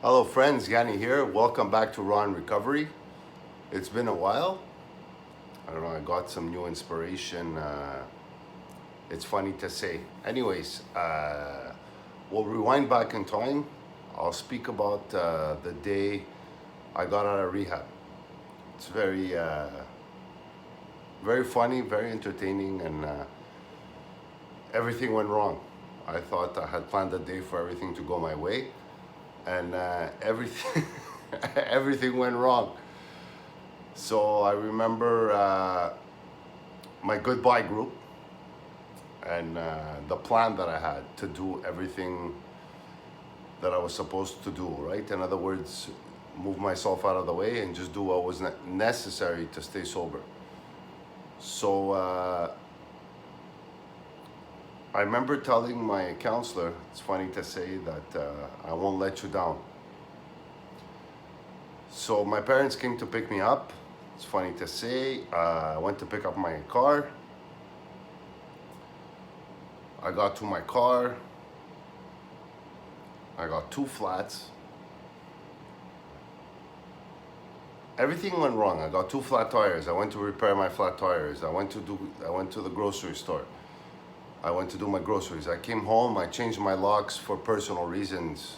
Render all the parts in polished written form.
Hello friends, Yanni here. Welcome back to Raw and Recovery. It's been a while. I don't know, I got some new inspiration. It's funny to say. Anyways, we'll rewind back in time. I'll speak about the day I got out of rehab. It's very funny, very entertaining, and everything went wrong. I thought I had planned the day for everything to go my way, and everything everything went wrong. So I remember my goodbye group and the plan that I had to do everything that I was supposed to do, right? In other words, move myself out of the way and just do what was necessary to stay sober. So I remember telling my counselor, it's funny to say that I won't let you down. So my parents came to pick me up. It's funny to say, I went to pick up my car. I got to my car. I got two flats. Everything went wrong. I got two flat tires. I went to repair my flat tires. I went to the grocery store. I went to do my groceries. I came home. I changed my locks for personal reasons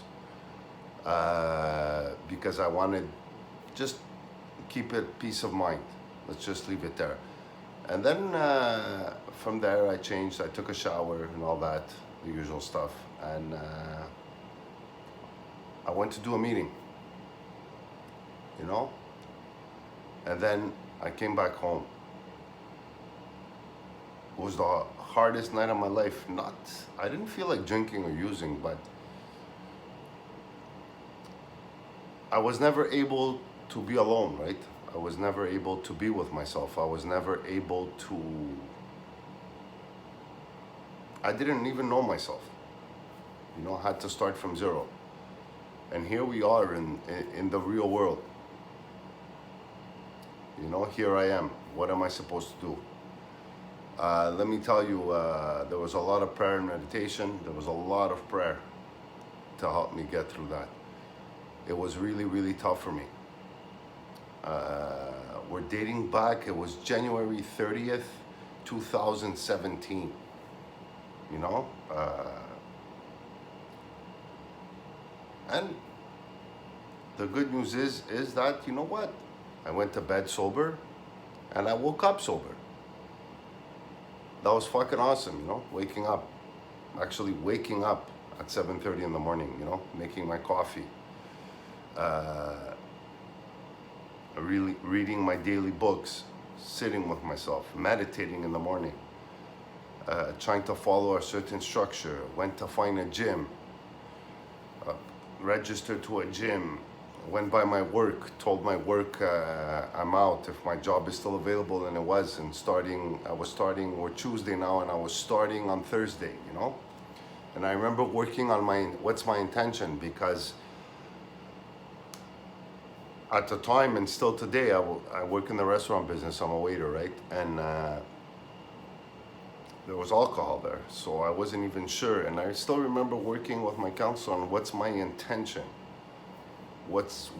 because I wanted just keep it peace of mind. Let's just leave it there. And then from there, I changed. I took a shower and all that, the usual stuff. And I went to do a meeting, you know. And then I came back home. It was the hardest night of my life. I didn't feel like drinking or using, but I was never able to be alone, right? I was never able to be with myself. I was never able to, I didn't even know myself. You know, I had to start from zero. And here we are in the real world. You know, here I am. What am I supposed to do? Let me tell you, there was a lot of prayer and meditation. There was a lot of prayer to help me get through that. It was really, really tough for me. We're dating back, it was January 30th, 2017. You know? And the good news is that, you know what? I went to bed sober and I woke up sober. That was fucking awesome, you know, waking up. Actually waking up at 7:30 in the morning, you know, making my coffee. Really reading my daily books, sitting with myself, meditating in the morning, trying to follow a certain structure, went to find a gym, registered to a gym, went by my work, told my work I'm out if my job is still available, and it was. And we're Tuesday now, and I was starting on Thursday, you know. And I remember working on what's my intention, because at the time and still today, I work in the restaurant business. I'm a waiter, right? And there was alcohol there, so I wasn't even sure. And I still remember working with my counselor on what's my intention.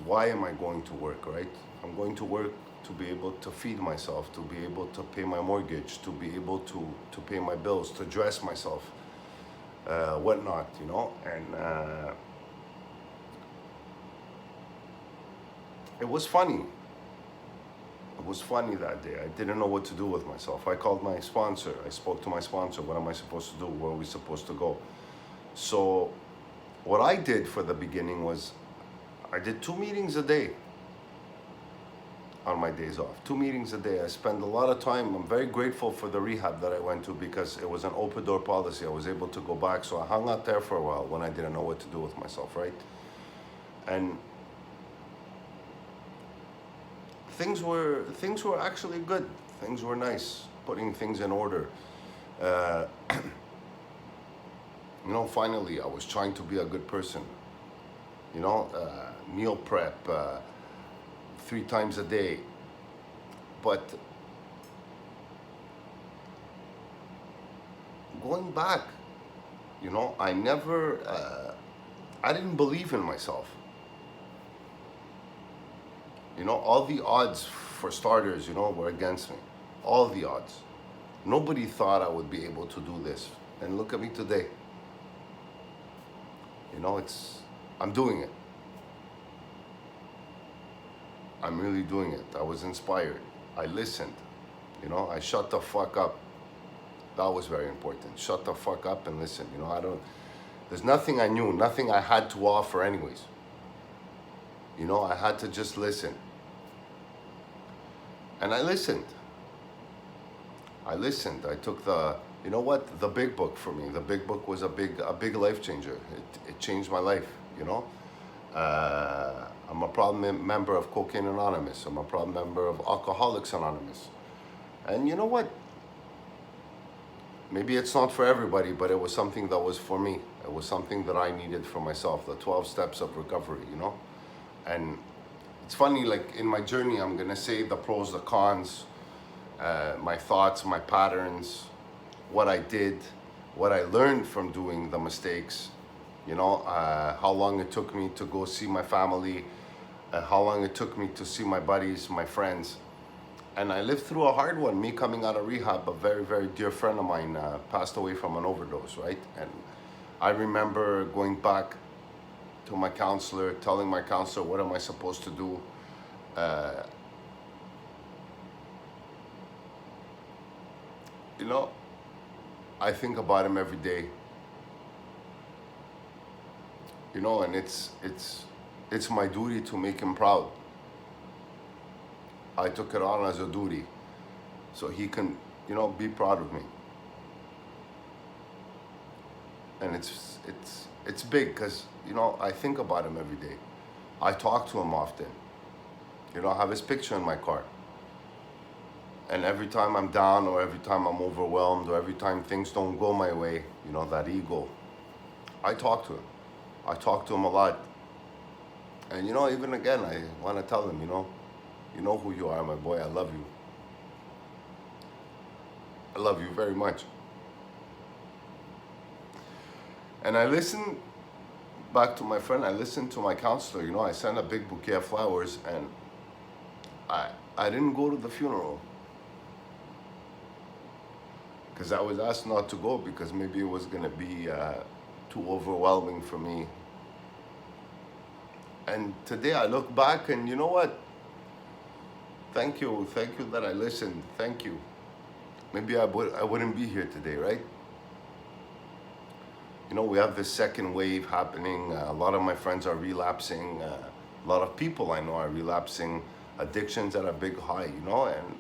Why am I going to work, right? I'm going to work to be able to feed myself, to be able to pay my mortgage, to be able to pay my bills, to dress myself, whatnot, you know. And it was funny. It was funny that day. I didn't know what to do with myself. I called my sponsor. I spoke to my sponsor. What am I supposed to do? Where are we supposed to go? So what I did for the beginning was I did 2 meetings a day on my days off. 2 meetings a day. I spent a lot of time. I'm very grateful for the rehab that I went to, because it was an open door policy. I was able to go back. So I hung out there for a while when I didn't know what to do with myself, right? And things were actually good. Things were nice. Putting things in order. You know, finally, I was trying to be a good person. You know, meal prep 3 times a day. But going back, you know, I didn't believe in myself. You know, all the odds for starters, you know, were against me. All the odds. Nobody thought I would be able to do this. And look at me today. You know, I'm doing it. I'm really doing it. I was inspired. I listened. You know, I shut the fuck up. That was very important. Shut the fuck up and listen. You know, there's nothing I knew, nothing I had to offer anyways. You know, I had to just listen. And I listened. I took you know what? The big book for me. The big book was a big life changer. It changed my life, you know? I'm a proud member of Cocaine Anonymous. I'm a proud member of Alcoholics Anonymous. And you know what? Maybe it's not for everybody, but it was something that was for me. It was something that I needed for myself, the 12 steps of recovery, you know? And it's funny, like in my journey, I'm gonna say the pros, the cons, my thoughts, my patterns, what I did, what I learned from doing the mistakes, you know, how long it took me to go see my family, how long it took me to see my buddies, my friends. And I lived through a hard one. Me coming out of rehab, a very, very dear friend of mine passed away from an overdose, right? And I remember going back to my counselor, telling my counselor, what am I supposed to do? You know, I think about him every day. You know, and it's my duty to make him proud. I took it on as a duty, so he can, you know, be proud of me. And it's big because, you know, I think about him every day. I talk to him often. You know, I have his picture in my car. And every time I'm down, or every time I'm overwhelmed, or every time things don't go my way, you know, that ego, I talk to him. I talk to him a lot. And, you know, even again, I want to tell him, you know who you are, my boy. I love you. I love you very much. And I listened back to my friend. I listened to my counselor. You know, I sent a big bouquet of flowers, and I didn't go to the funeral because I was asked not to go because maybe it was gonna be too overwhelming for me. And today I look back, and you know what? Thank you that I listened. Thank you. Maybe I wouldn't be here today, right? You know, we have this second wave happening. A lot of my friends are relapsing. A lot of people I know are relapsing. Addictions at a big high, you know, and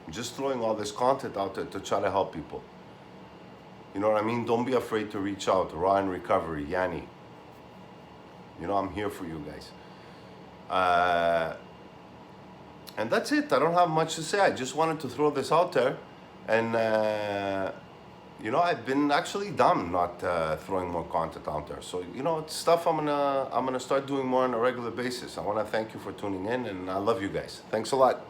I'm just throwing all this content out there to try to help people. You know what I mean? Don't be afraid to reach out. Raw in Recovery, Yanni. You know, I'm here for you guys. And that's it. I don't have much to say. I just wanted to throw this out there. And, you know, I've been actually dumb not throwing more content out there. So, you know, it's stuff I'm gonna start doing more on a regular basis. I want to thank you for tuning in, and I love you guys. Thanks a lot.